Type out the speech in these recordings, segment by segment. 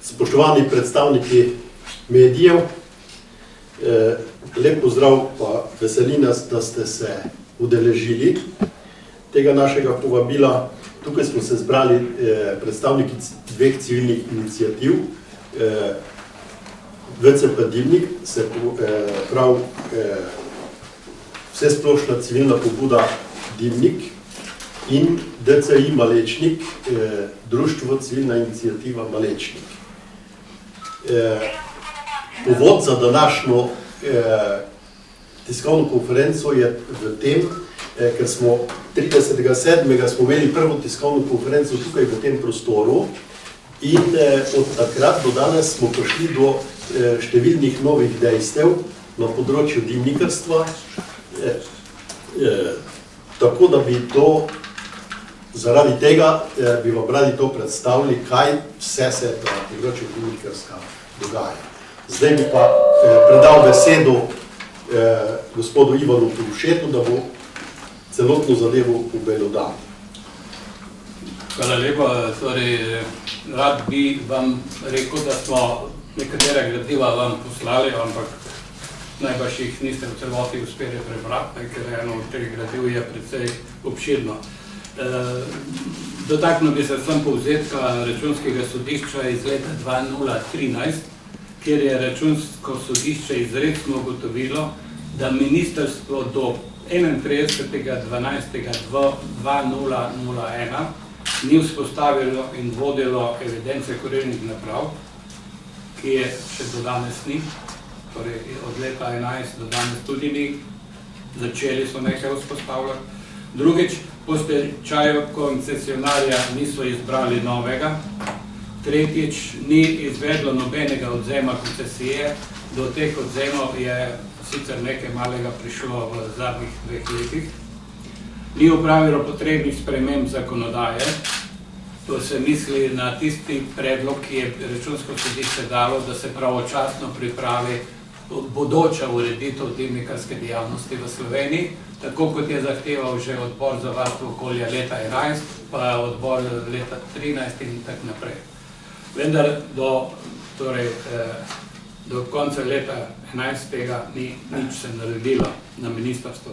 Spoštovani predstavniki medijev, lep pozdrav, pa veseli nas, da ste se udeležili tega našega povabila. Tukaj smo se zbrali predstavniki dveh civilnih iniciativ. VCP Dimnik, se pravi Vsesplošna civilna pobuda Dimnik, in DCI Malečnik, Društvo civilna iniciativa Malečnik. Povod za današnjo tiskovno konferenco je v tem, ker smo 30.7. smo imeli prvo tiskovno konferenco tukaj v tem prostoru in od takrat do danes smo prišli do številnih novih dejstev na področju dimnikarstva, tako da bi to, zaradi tega bi vam radi to predstavili, kaj vse se na področju dimnikarstva dogaja. Zdaj bi pa predal besedo gospodu Ivanu Turušetu, da bo celotno zadevo obelodal. Hvala lepa. Torej, rad bi vam rekel, da smo nekatera gradiva vam poslali, ampak najbrž jih niste v celoti uspeli prebrati, ker eno od teh gradiv je precej obširno. Dotaknil bi se sem povzetka Računskega sodišča iz leta 2013, kjer je Računsko sodišče izrecno ugotovilo, da ministrstvo do 31.12.2001 ni vzpostavilo in vodilo evidence kurilnih naprav, ki je še do danes ni, torej od leta 2011 do danes tudi ni, začeli so nekaj vzpostavljati. Drugič, po stečaju koncesionarja niso izbrali novega. Tretjič, ni izvedlo nobenega odzema koncesije, do teh odzemov je sicer nekaj malega prišlo v zadnjih 2 letih. Ni upravilo potrebnih sprememb zakonodaje, to se misli na tisti predlog, ki je Računsko sodišče dalo, da se pravočasno pripravi bodoča ureditev dimnikarske dejavnosti v Sloveniji, tako kot je zahteval že odbor za varstvo okolja leta 2011, pa odbor leta 2013 in tako naprej. Vendar do konca leta 2011 ni nič se naredilo na ministrstvu.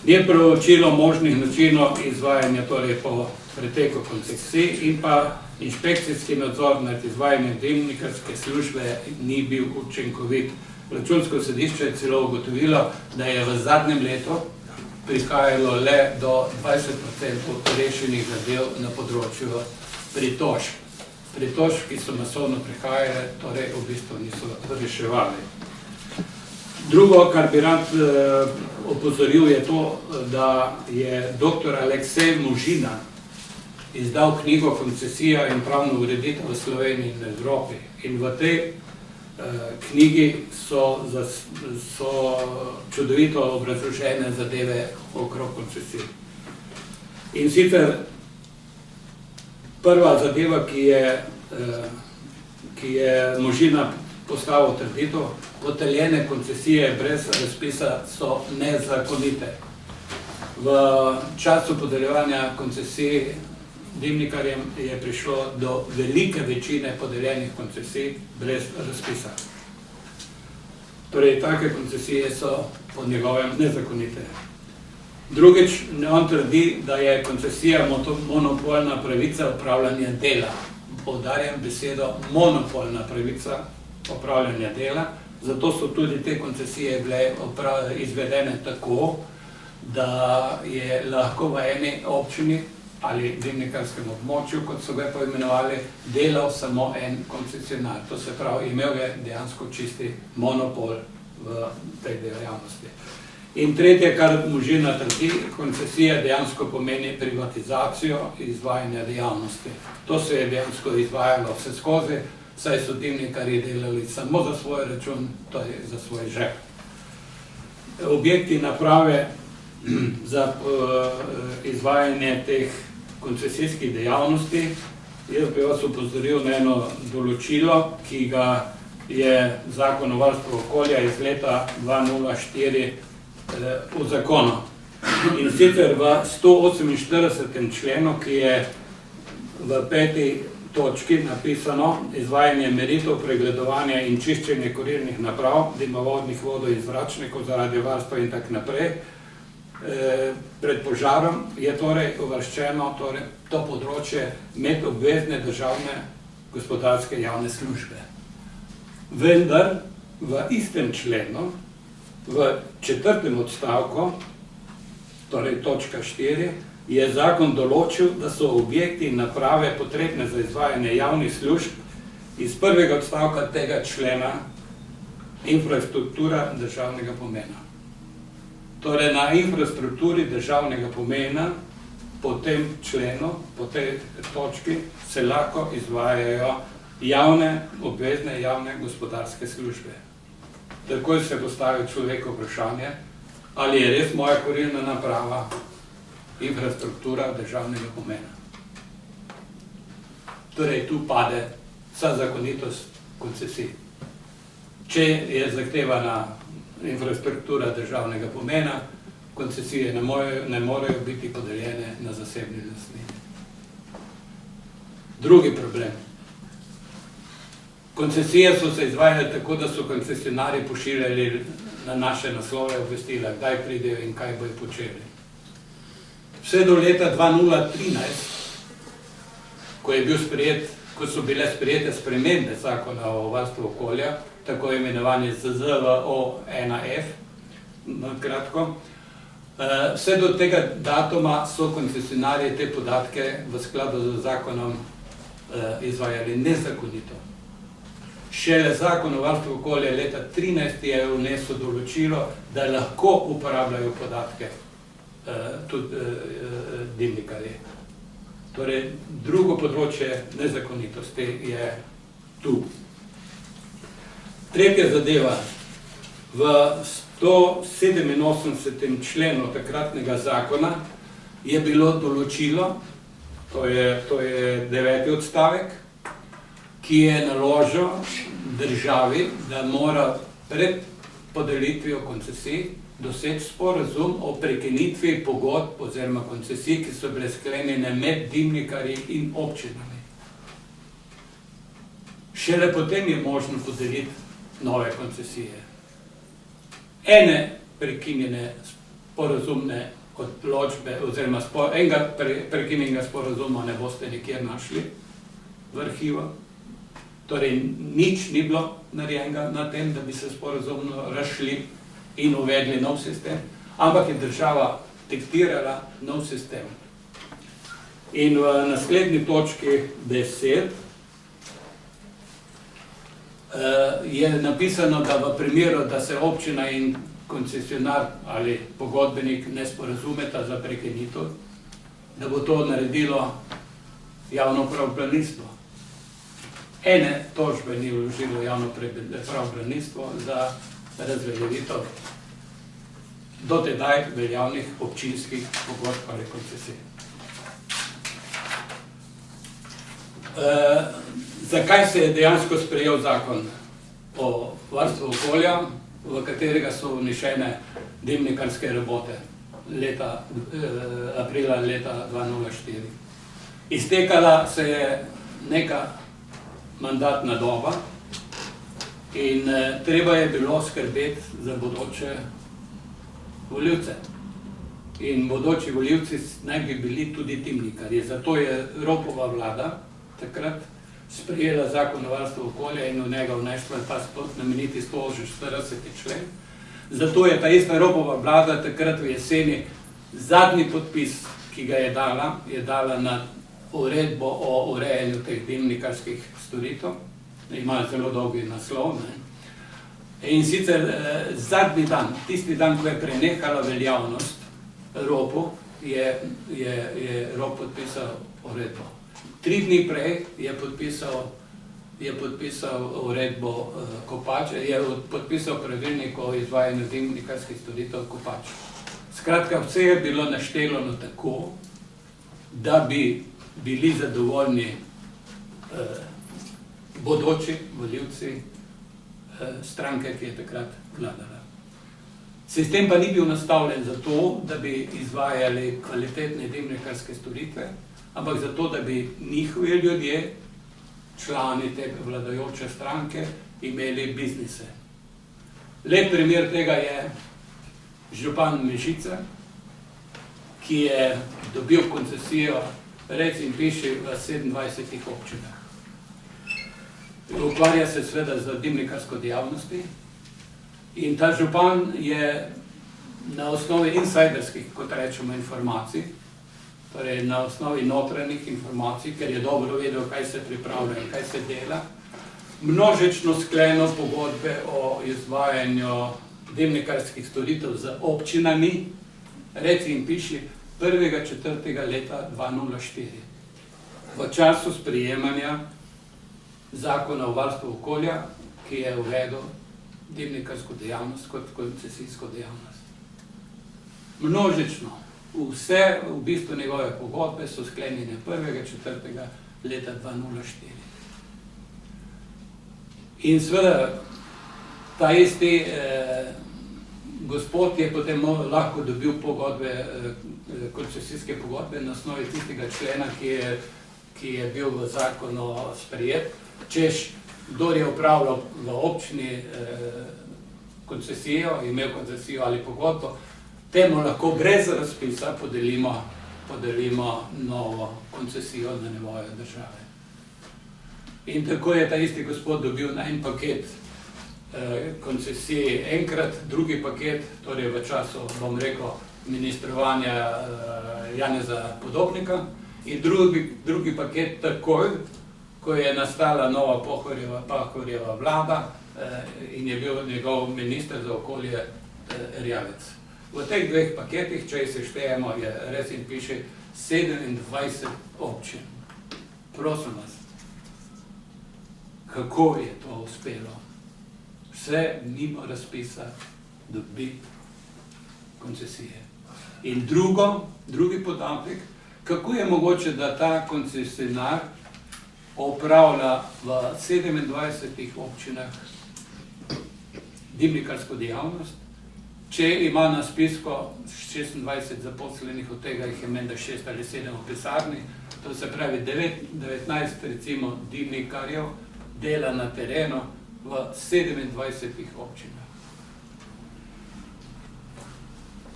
Ni proučilo možnih načinov izvajanja po preteku koncesij in pa inšpekcijski nadzor nad izvajanjem dimnikarske službe ni bil učinkovit. Računsko sodišče je celo ugotovilo, da je v zadnjem letu prihajalo le do 20% rešenih zadev na področju pritožb. Pritožb, ki so masovno prihajale, torej v bistvu niso reševali. Drugo, kar bi rad opozoril, je to, da je dr. Aleksej Možina izdal knjigo Koncesija in pravna ureditev v Sloveniji in Evropi. In v tej knjigi so čudovito obrazložene zadeve okrog koncesij. In sicer prva zadeva, ki je Možina postavil trditev, podeljene koncesije brez razpisa so nezakonite. V času podeljevanja koncesij dimnikarjem je prišlo do velike večine podeljenih koncesij brez razpisa. Torej, take koncesije so po njegovem nezakonite. Drugič, on trdi, da je koncesija monopolna pravica opravljanja dela. Poudarjam besedo monopolna pravica opravljanja dela, zato so tudi te koncesije bile izvedene tako, da je lahko v eni občini ali dimnikarskem območju, kot so ga poimenovali, delal samo en koncesionar. To se pravi, imel je dejansko čisti monopol v tej dejavnosti. In tretje, kar Možina trdi, koncesija dejansko pomeni privatizacijo izvajanja dejavnosti. To se je dejansko izvajalo vse skozi, saj so dimnikarji delali samo za svoj račun, to je za svoj žep. Objekti naprave za izvajanje teh koncesijskih dejavnosti, jaz bi vas upozoril na eno določilo, ki ga je Zakon o varstvu okolja iz leta 2004 uzakonil. In sicer v 148. členu, ki je v 5. točki napisano izvajanje meritev, pregledovanja in čiščenje kurilnih naprav, dimovodnih vodov in zračnikov zaradi varstva in tak naprej. Pred požarom je torej uvrščeno to področje med obvezne državne gospodarske javne službe. Vendar v istem členu, v 4. odstavku, torej točka 4, je zakon določil, da so objekti in naprave potrebne za izvajanje javnih služb iz 1. odstavka tega člena infrastruktura državnega pomena. Torej na infrastrukturi državnega pomena po tem členu, po tej točki se lahko izvajajo javne, obvezne javne gospodarske službe. Takoj se postavi človeku vprašanje, ali je res moja kurilna naprava infrastruktura državnega pomena. Torej, tu pade vsa zakonitost koncesij. Če je zahtevana infrastruktura državnega pomena, koncesije ne morejo biti podeljene na zasebni lastnini. Drugi problem. Koncesije so se izvajale tako, da so koncesionarji pošiljali na naše naslove obvestila, kdaj pridejo in kaj bojo počeli. Vse do leta 2013, ko so bile sprejete spremembe zakona o varstvu okolja, tako imenovanje ZZVO-1F, na kratko, vse do tega datuma so koncesionarji te podatke v skladu z zakonom izvajali nezakonito. Šele zakon o varstvu okolja leta 2013 je vnesel določilo, da lahko uporabljajo podatke tudi dimnikarji. Torej, drugo področje nezakonitosti je tu. Tretja zadeva. V 187. členu takratnega zakona je bilo določilo, to je 9. odstavek, ki je naložil državi, da mora pred podelitvijo koncesij doseči sporazum o prekinitvi pogodb oziroma koncesij, ki so bile sklenjene med dimnikarji in občinami. Šele potem je možno podeliti nove koncesije. Ene prekinjene sporazumne odločbe oziroma enega prekinjenega sporazuma ne boste nikjer našli v arhivu. Torej, nič ni bilo narejenega na tem, da bi se sporazumno razšli in uvedli nov sistem, ampak je država diktirala nov sistem. In v naslednji točki 10 je napisano, da v primeru, da se občina in koncesionar ali pogodbenik ne sporazumeta za prekinitev, da bo to naredilo javno pravobranilstvo. Ene tožbe ni vložilo javno pravobranilstvo za razveljavitev do tedaj veljavnih občinskih pogodb ali koncesij. Zakaj se je dejansko sprejel zakon o varstvu okolja, v katerega so vnešene dimnikarske rabote aprila leta 2004? Iztekala se je neka mandatna doba in treba je bilo skrbeti za bodoče volivce. In bodoči volivci naj bi bili tudi dimnikarji. Zato je Ropova vlada takrat sprejela zakon o varstvu okolja in v njega vnesla ta znameniti 140. člen. Zato je ta ista Ropova vlada takrat v jeseni zadnji podpis, ki ga je dala na uredbo o urejanju teh dimnikarskih storitev. Ima zelo dolgi naslov. In sicer zadnji dan, tisti dan, ko je prenehala veljavnost Ropu, je Rop podpisal uredbo. 3 dni prej je podpisal uredbo Kopač, je podpisal pravilnik o izvajanju dimnikarskih storitev Kopač. Skratka, vse je bilo naštelano tako, da bi bili zadovoljni bodoči volivci stranke, ki je takrat vladala. Sistem pa ni bil nastavljen zato, da bi izvajali kvalitetne dimnikarske storitve, ampak zato, da bi njihovi ljudje člani te vladajoče stranke imeli biznise. Lep primer tega je župan Mežice, ki je dobil koncesijo, reci in piši, v 27 občinah. Ukvarja se seveda z dimnikarsko dejavnosti in ta župan je na osnovi insajderskih, kot rečemo, informacij, torej na osnovi notranjih informacij, ker je dobro vedel, kaj se pripravlja in kaj se dela, množično sklenil pogodbe o izvajanju dimnikarskih storitev z občinami, reci in piši, 1.4. leta 2004. V času sprejemanja zakona o varstvu okolja, ki je uvedel dimnikarsko dejavnost kot koncesijsko dejavnost. Množično. Vse v bistvu njegove pogodbe so sklenjene 1.4. leta 2004. In seveda ta isti gospod je potem lahko dobil pogodbe, koncesijske pogodbe na osnovi tistega člena, ki je bil v zakonu sprejet, češ, kdor je upravljal v občini koncesijo, imel koncesijo ali pogodbo, temu lahko brez razpisa podelimo novo koncesijo na nivoju države. In tako je ta isti gospod dobil na en paket koncesij enkrat, drugi paket, torej v času, bom rekel, ministrovanja Janeza Podobnika, in drugi paket takoj, ko je nastala nova Pahorjeva vlada in je bil njegov minister za okolje Erjavec. V teh dveh paketih, če se štejemo, je res in piše 27 občin. Prosim vas, kako je to uspelo? Vse mimo razpisa dobiti koncesije. In drugi podatek, kako je mogoče, da ta koncesionar opravlja v 27 občinah dimnikarsko dejavnost, če ima na spisku 26 zaposlenih, od tega jih je menda 6 ali 7 v pisarni, to se pravi 19 recimo dimnikarjev dela na terenu v 27 občinah.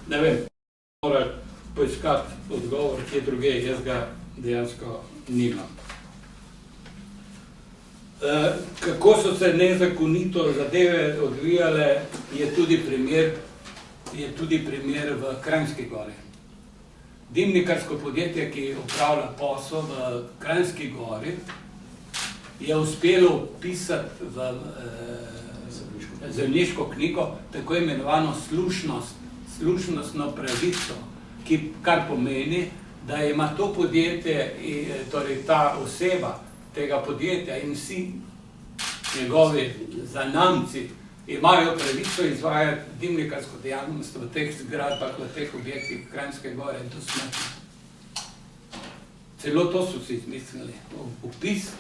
Ne vem, mora poiskati odgovor, kje druge, jaz ga dejansko nimam. Kako so se nezakonito zadeve odvijale, je tudi primer v Kranjski Gori. Dimnikarsko podjetje, ki upravlja posel v Kranjski Gori, je uspelo vpisati v zemljiško knjigo tako imenovano slušnostno pravico, kar pomeni, da ima to podjetje, torej ta oseba tega podjetja in vsi njegovi zanamci imajo pravico izvajati dimnikarsko dejavnost v teh zgradbah, v teh objektih Kranjske Gore in to smrtno. Celo to so si izmislili, vpis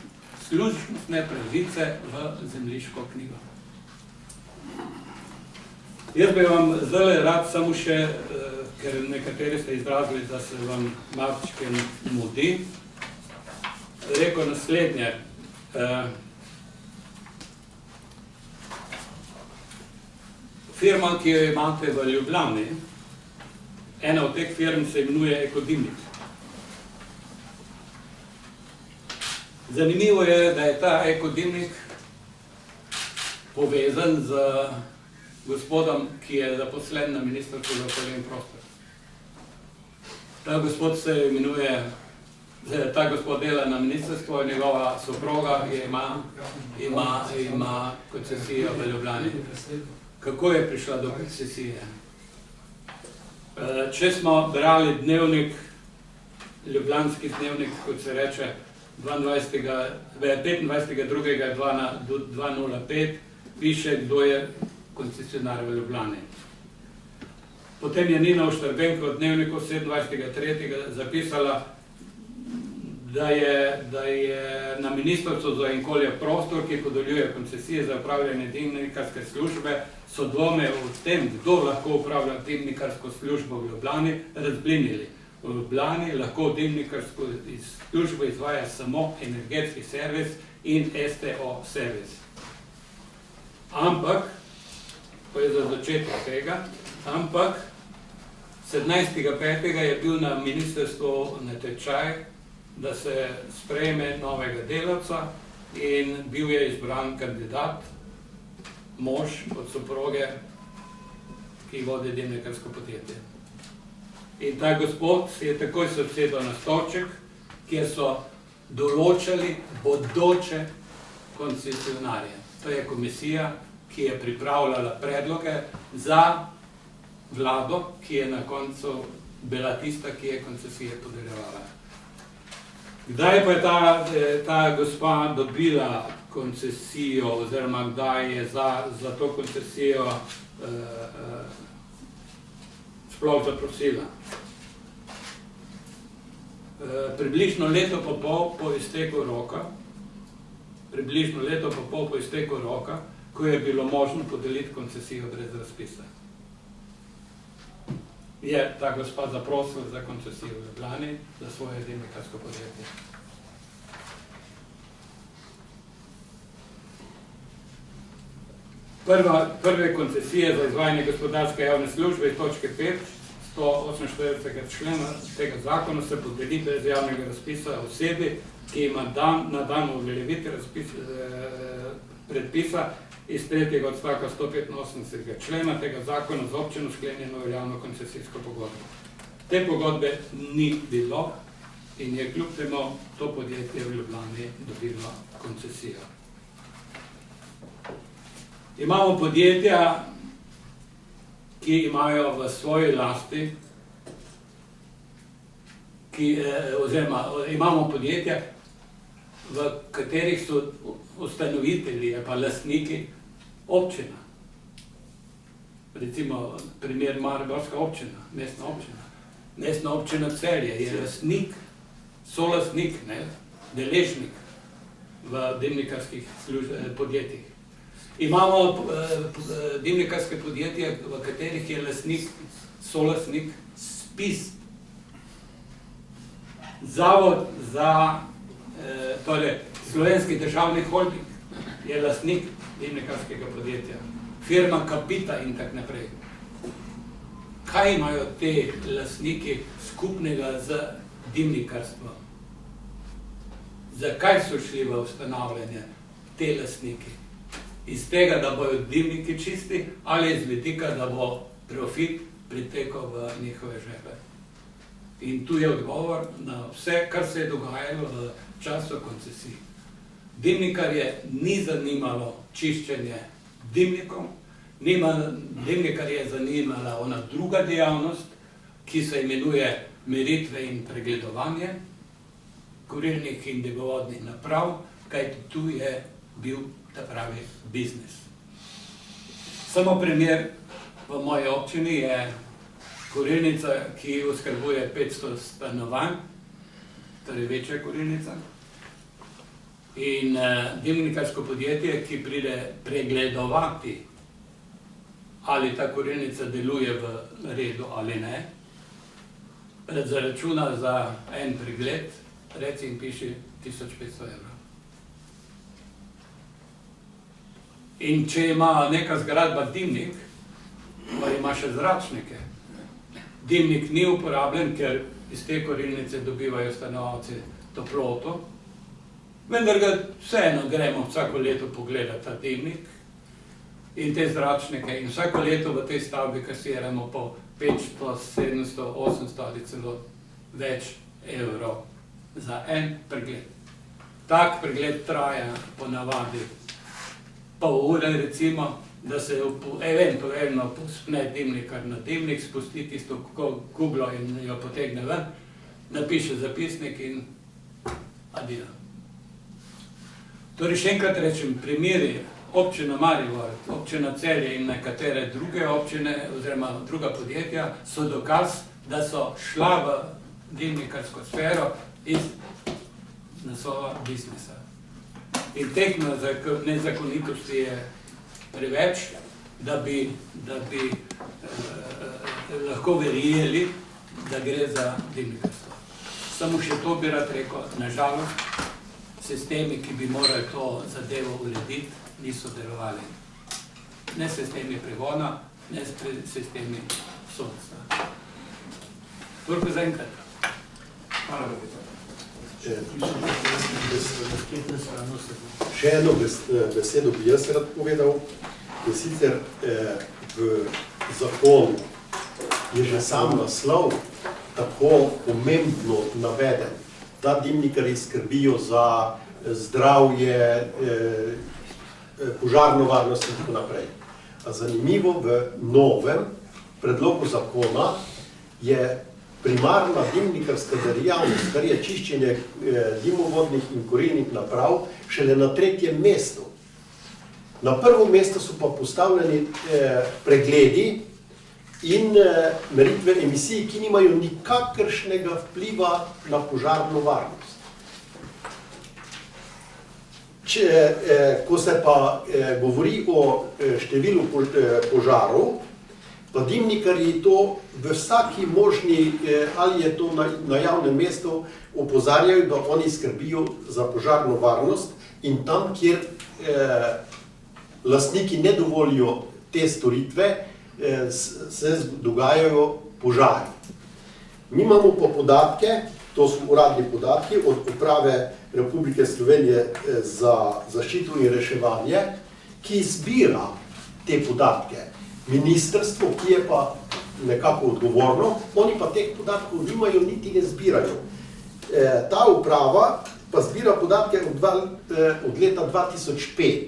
služnostne pravice v zemljiško knjigo. Jaz bi vam zdaj rad samo še, ker nekateri ste izrazili, da se vam malčke mudi, rekel naslednje. Firma, ki jo imate v Ljubljani, ena od teh firm se imenuje Ekodimnik. Zanimivo je, da je ta Ekodimnik povezan z gospodom, ki je zaposlen na Ministrstvu za okolje in prostor. Ta gospod se imenuje, ta gospod dela na ministrstvu, njegova soproga ima koncesijo v Ljubljani. Kako je prišla do koncesije? Če smo brali dnevnik, ljubljanski dnevnik, kot se reče, 25.2.2005, piše, kdo je koncesionar v Ljubljani. Potem je Nina Oštrbenko v dnevniku 27.3. zapisala, da je na Ministrstvu za okolje in prostor, ki podeljuje koncesije za upravljanje dimnikarske službe, so dvome o tem, kdo lahko upravlja dimnikarsko službo v Ljubljani, razblinili. V Ljubljani lahko dimnikarsko službo izvaja samo energetski servis, in STO servis. Ampak, to je za začetek tega, ampak 17.5. je bil na ministrstvu natečaj, da se sprejme novega delavca in bil je izbran kandidat, mož od soproge, ki vodi dimnikarsko podjetje. In ta gospod je takoj se usedel na stolček, kjer so določali bodoče koncesionarje. To je komisija, ki je pripravljala predloge za vlado, ki je na koncu bila tista, ki je koncesije podeljevala. Kdaj pa je ta gospa dobila koncesijo, oziroma kdaj je za to koncesijo sploh zaprosila? Približno leto pa pol po izteku roka, ko je bilo možno podeliti koncesijo brez razpisa, je ta gospa zaprosila za koncesijo v Ljubljani za svoje dimnikarsko podjetje. Prve koncesije za izvajanje gospodarske javne službe iz točke 5, 148. člena tega zakona se podeli brez javnega razpisa osebi, ki ima na dan uveljavitve predpisa iz 3. odstavka 185. člena tega zakona z občino sklenjeno veljavno koncesijsko pogodbo. Te pogodbe ni bilo in je kljub temu to podjetje v Ljubljani dobilo koncesijo. Imamo podjetja, ki imajo v svoji lasti, oziroma imamo podjetja, v katerih so ustanovitelji, pa lastniki občina. Recimo primer Mariborska občina, mestna občina. Mestna občina Celje je lastnik, solastnik, deležnik v dimnikarskih podjetjih. Imamo dimnikarske podjetje, v katerih je lastnik, solastnik SPIS. Zavod za, torej Slovenski državni holding je lastnik dimnikarskega podjetja. Firma Kapita in tak naprej. Kaj imajo te lastniki skupnega z dimnikarstvom? Zakaj so šli v ustanavljanje te lastniki? Iz tega, da bojo dimniki čisti, ali iz vidika, da bo profit pritekal v njihove žepe. In tu je odgovor na vse, kar se je dogajalo v času koncesij. Dimnikarje ni zanimalo čiščenje dimnikov, dimnikar je zanimala ona druga dejavnost, ki se imenuje meritve in pregledovanje kurilnih in debevodnih naprav, kajti tu je bil ta pravi biznis. Samo primer v moji občini je kurilnica, ki oskrbuje 500 stanovanj, torej večja kurilnica, in dimnikarsko podjetje, ki pride pregledovati, ali ta kurilnica deluje v redu ali ne, zaračuna za en pregled, reci in piši 1500 €. In če ima neka zgradba dimnik, pa ima še zračnike. Dimnik ni uporabljen, ker iz te kurilnice dobivajo stanovalci toploto, vendar ga vseeno gremo vsako leto pogledati ta dimnik in te zračnike in vsako leto v tej stavbi kasiramo po 500, 700, 800 ali celo več evrov za en pregled. Tak pregled traja ponavadi pol ure, recimo, da se eventualno pospne dimnikar na dimnik, spusti tisto kuglo in jo potegne ven, napiše zapisnik in adijo. Torej, še enkrat rečem, primeri občina Maribor, občina Celje in nekatere druge občine oziroma druga podjetja so dokaz, da so šla v dimnikarsko sfero iz naslova biznisa. In teh nezakonitosti je preveč, da bi lahko verjeli, da gre za dimnikarstvo. Samo še to bi rad rekel, nažalost, sistemi, ki bi morali to zadevo urediti, niso delovali. Ne sistemi pregona, ne sistemi sodstva. Toliko za enkrat. Hvala lepa. Še eno besedo bi jaz rad povedal, in sicer v zakonu je že sam naslov tako pomembno naveden, da dimnikarji skrbijo za zdravje, požarno varnost in tako naprej. A zanimivo, v novem predlogu zakona je primarna dimnikarska dejavnost, kar je čiščenje dimovodnih in kurilnih naprav, šele na 3. mestu. Na prvo mesto so pa postavljeni pregledi in meritve emisij, ki nimajo nikakršnega vpliva na požarno varnost. Ko se pa govori o številu požarov, pa dimnikarji to v vsaki možni, ali je to na javnem mestu, opozarjajo, da oni skrbijo za požarno varnost in tam, kjer lastniki ne dovolijo te storitve, se dogajajo požari. Mi imamo pa podatke, to so uradni podatki od Uprave Republike Slovenije za zaščito in reševanje, ki zbira te podatke. Ministrstvo, ki je pa nekako odgovorno, oni pa teh podatkov nimajo, niti ne zbirajo. Ta uprava pa zbira podatke od leta 2005.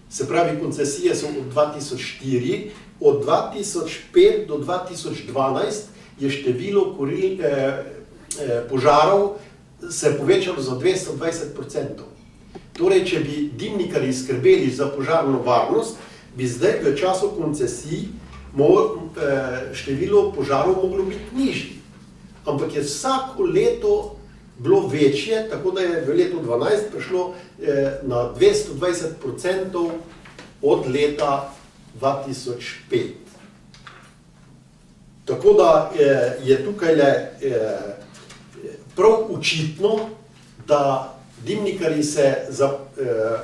Se pravi, koncesije so od 2004, od 2005 do 2012 je število požarov se povečalo za 220%. Torej, če bi dimnikarji skrbeli za požarno varnost, bi zdaj v času koncesij število požarov moglo biti nižji. Ampak je vsako leto bilo večje, tako da je v letu 2012 prišlo na 220% od leta 2005. Tako da je tukaj prav očitno, da dimnikarji se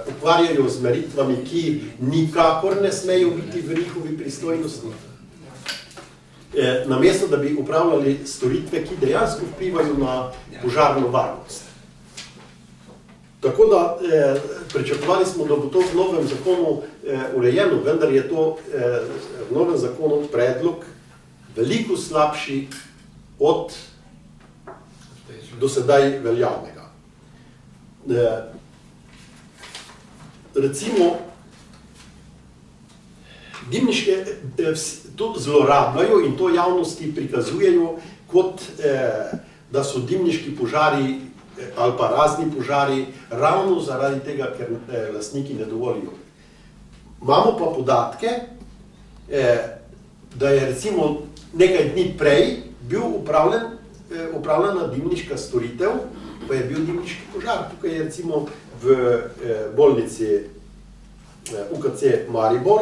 ukvarjajo z meritvami, ki nikakor ne smejo biti v njihovi pristojnosti. Namesto, da bi upravljali storitve, ki dejansko vplivajo na požarno varnost. Tako da pričakovali smo, da bo to v novem zakonu urejeno, vendar je to v novem zakonu predlog veliko slabši od do sedaj veljavnega. Recimo, dimniške to zlorabljajo in to javnosti prikazujejo, kot da so dimniški požari ali pa razni požari ravno zaradi tega, ker lastniki ne dovolijo. Imamo pa podatke, da je recimo nekaj dni prej bil upravljena dimniška storitev, pa je bil dimniški požar. Tukaj je recimo v bolnici UKC Maribor,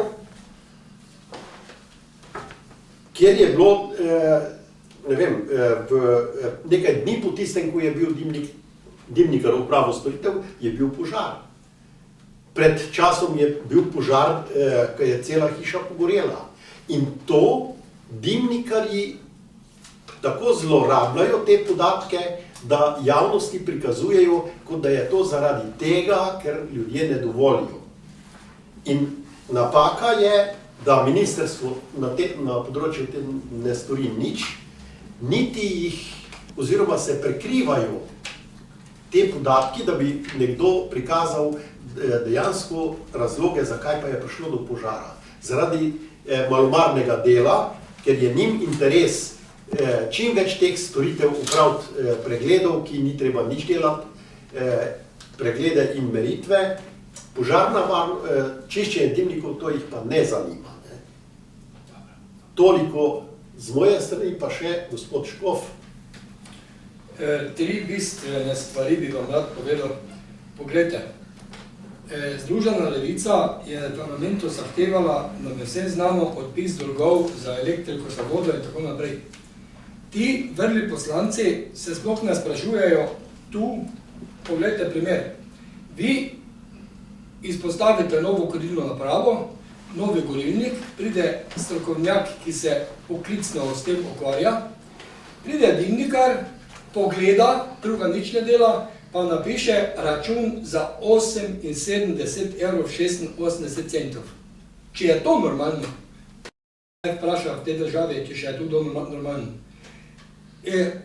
kjer je bilo, ne vem, nekaj dni po tistem, ko je bil dimnikar upravil storitev, je bil požar. Pred časom je bil požar, ko je cela hiša pogorela. In to dimnikarji tako zlorabljajo te podatke, da javnosti prikazujejo, kot da je to zaradi tega, ker ljudje ne dovolijo. In napaka je, da ministrstvo na področju ne stori nič, niti jih, oziroma se prekrivajo te podatki, da bi nekdo prikazal dejansko razloge, zakaj pa je prišlo do požara. Zaradi malomarnega dela, ker je njim interes čim več teh storitev upraviti pregledov, ki ni treba nič delati, preglede in meritve, požarna čiščenje dimnikov, to jih pa ne zanima. Toliko z moje strani, pa še gospod Škof. 3 bistvene stvari bi vam rad povedal. Poglejte, Združena levica je v parlamentu zahtevala na vse znano odpis dolgov za elektriko, za vodo in tako naprej. Ti vrli poslanci se sploh ne sprašujejo tu, poglejte primer. Vi izpostavite novo kurilno napravo, novi gorilnik, pride strokovnjak, ki se poklicno s tem ukvarja, pride dimnikar, pogleda, druga nič ne dela, pa napiše račun za 78,86 €. Če je to normalno, ne vpraša v tej državi, če še je to normalno.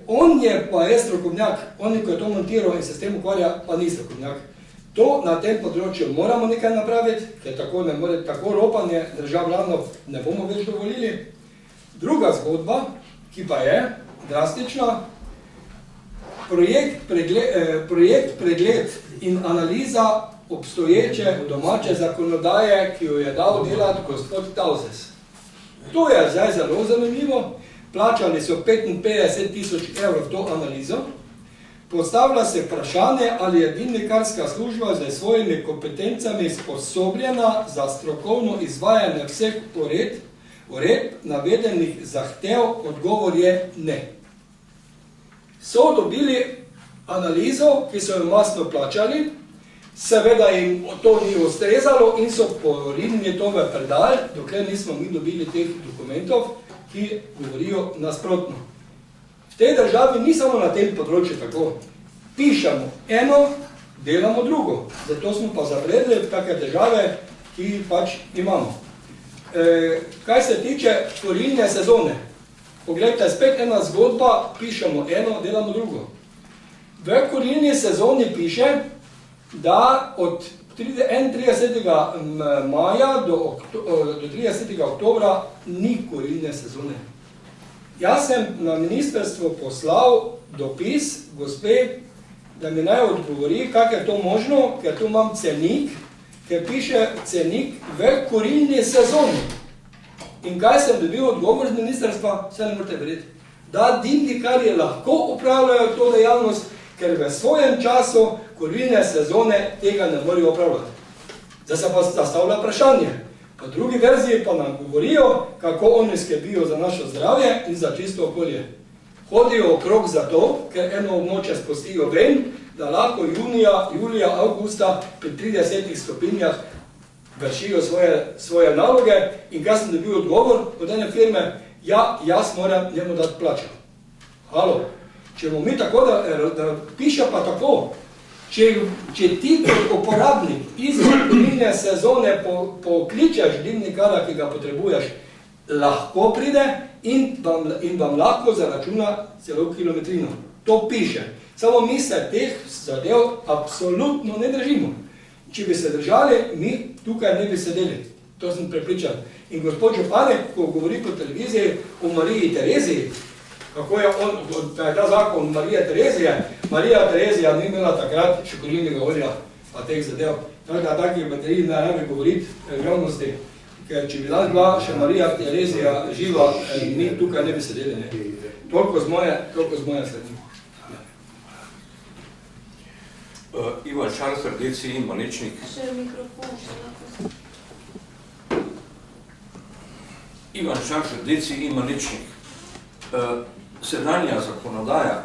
On je pa je strokovnjak, on, ko je to montiral in se s tem ukvarja, pa ni strokovnjak. To na tem področju moramo nekaj napraviti, ker tako ropanje državljanov ne bomo več dovolili. Druga zgodba, ki pa je drastična, projekt pregled in analiza obstoječe domače zakonodaje, ki jo je dal delati gospod Tauzes. To je zdaj zelo zanimivo. Plačali so 55 000 € to analizo. Postavlja se vprašanje, ali je dimnikarska služba z svojimi kompetencami sposobljena za strokovno izvajanje vseh uredb navedenih zahtev, odgovor je ne. So dobili analizo, ki so jo masno plačali, seveda jim to ni ustrezalo in so po Rimni tove predali, dokler nismo mi dobili teh dokumentov, ki govorijo nasprotno. V tej državi ni samo na tem področju tako. Pišemo eno, delamo drugo. Zato smo pa zapredli v take države, ki pač imamo. Kaj se tiče kurilne sezone, poglejte, spet ena zgodba, pišemo eno, delamo drugo. V kurilni sezoni piše, da od 31. maja do 30. oktobra ni kurilne sezone. Jaz sem na ministrstvo poslal dopis gospe, da mi naj odgovori, kako je to možno, ker tu imam cenik, ker piše cenik v kurilni sezoni. In kaj sem dobil odgovor z ministrstva, vse ne morate verjeti. Da dimnikarji lahko upravljajo to dejavnost, ker v svojem času kurilne sezone tega ne morejo upravljati. Zdaj se pa zastavlja vprašanje. Po drugi verziji pa nam govorijo, kako oni skrbijo za naše zdravje in za čisto okolje. Hodijo okrog zato, ker eno območje spustijo ven, da lahko junija, julija, avgusta pri 30 stopinjah vršijo svoje naloge. In kaj sem dobil odgovor od ene firme? Ja, jaz moram njemu dati plačo. Halo, če bomo mi tako, da piše pa tako, če ti kot uporabnik izven kurilne sezone pokličeš dimnikara, ki ga potrebuješ, lahko pride in vam lahko zaračuna celo kilometrino. To piše. Samo mi se teh zadev absolutno ne držimo. Če bi se držali, mi tukaj ne bi sedeli. To sem prepričan. In gospod županek, ko govori po televiziji o Mariji Tereziji, kako je ta zakon Marije Terezije, Marija Terezija ni imela takrat še kurilnega olja, pa teh zadev. Tako da takih baterij ne bi govoriti v javnosti, ker če bi danes bila še Marija Terezija živa, mi tukaj ne bi sedeli. Toliko z moje strani. Ivan Šarc, Rdeci in Malečnik. Še mikrofon, še lahko. Ivan Šarc, Rdeci in Malečnik. Sedanja zakonodaja,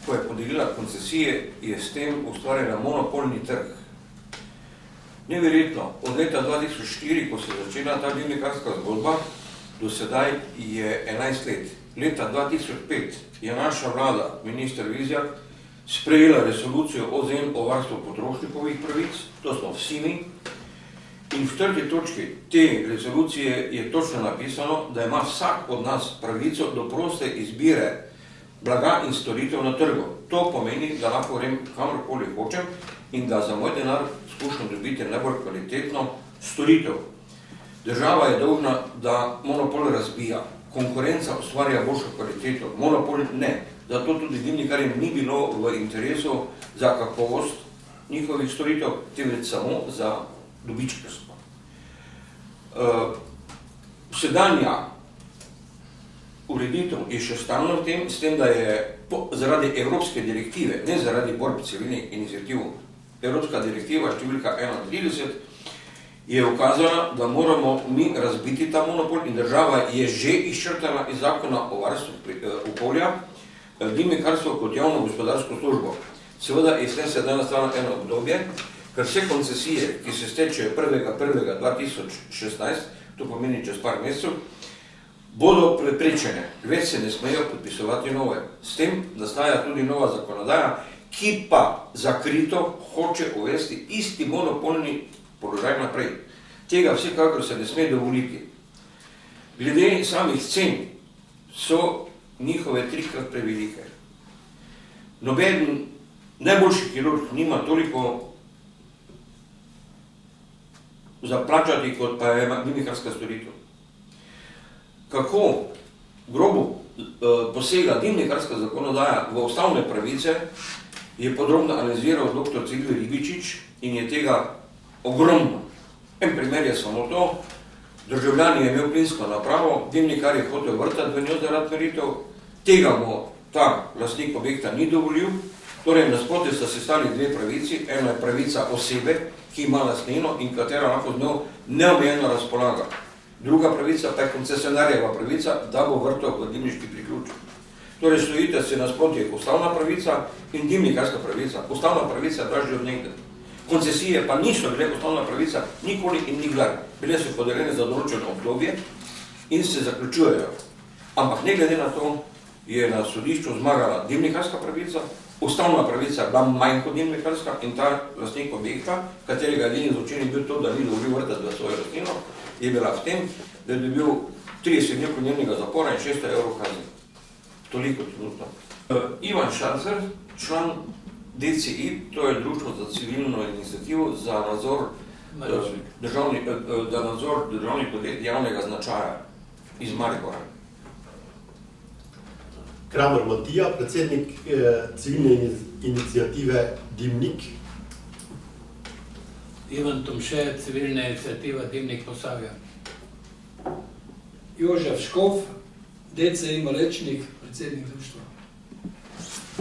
ko je podelila koncesije, je s tem ustvarjala monopolni trg. Neverjetno, od leta 2004, ko se je začela ta dimnikarska zgodba, do sedaj je 11 let. Leta 2005 je naša vlada, minister Vizjak, sprejela resolucijo OZN o varstvu potrošnikovih pravic, to smo vsi mi, in v 4. točki te resolucije je točno napisano, da ima vsak od nas pravico do proste izbire blaga in storitev na trgu. To pomeni, da lahko grem kamorkoli hočem in da za moj denar skušam dobiti najbolj kvalitetno storitev. Država je dolžna, da monopol razbija, konkurenca ustvarja boljšo kvaliteto, monopol ne. Zato tudi dimnikarjem ni bilo v interesu za kakovost njihovih storitev, temveč samo za dobičkarstvo. Sedanja ureditev je še stalno v tem, s tem, da je zaradi evropske direktive, ne zaradi borb civilnih iniciativ, evropska direktiva številka 31 je ukazala, da moramo mi razbiti ta monopol in država je že izčrtala iz zakona o varstvu okolja dimnikarstvo kot javno gospodarsko službo. Seveda, iz tem se je danes nastalo eno obdobje, ker vse koncesije, ki se stečejo 1.1.2016, to pomeni čez par mesecev, bodo preprečene, več se ne smejo podpisovati nove. S tem nastaja tudi nova zakonodaja, ki pa zakrito hoče uvesti isti monopolni položaj naprej. Tega vsekakor se ne sme dovoliti. Glede samih cen so njihove 3-krat prevelike. Noben najboljši kirurg nima toliko zaplačati, kot pa je dimnikarska storitev. Kako grobo posega dimnikarska zakonodaja v ustavne pravice, je podrobno analiziral dr. Ciril Ribičič in je tega ogromno. En primer je samo to, državljan je imel plinsko napravo, dimnikar je hotel vrtati v njo zaradi meritev, tega mu ta lastnik objekta ni dovolil, torej nasproti sta se stali dve pravici, ena je pravica osebe, ki ima lastnino in katera lahko z njo neomejeno razpolaga. Druga pravica pa je koncesionarjeva pravica, da bo vrtal v dimniški priključek. Torej stojite se nasproti ustavna pravica in dimnikarska pravica. Ustavna pravica je dražja od nekdaj. Koncesije pa niso bile ustavna pravica nikoli in nikdar. Bile so podeljene za določeno obdobje in se zaključujejo. Ampak ne glede na to je na sodišču zmagala dimnikarska pravica, ustavna pravica je bila manj kot dimnikarska in ta lastnik objekta, katerega edini zločin je bil to, da ni dovolil vrtati v svojo lastnino, je bila v tem, da je dobil 30 dni podnebnega zapora in 600 evrov kazni. Toliko trenutno. Ivan Šarcer, član DCI, to je Društvo za civilno inicijativo za nadzor državnih podjetij javnega značaja iz Maribora. Kramer Matija, predsednik civilne inicijative Dimnik. Ivan Tomše, civilna inicijativa Dimnik Posavja. Jožef Škof, DCI Malečnik, predsednik društva.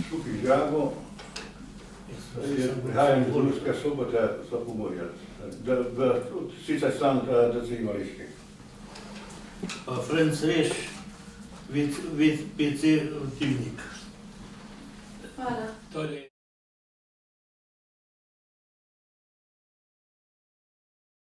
Šupi Žago, prihajam iz Murske Sobote za Pomorje. Sicer stan DCI Malečnik. Franc Reš, VC Dimnik. Hvala. Torej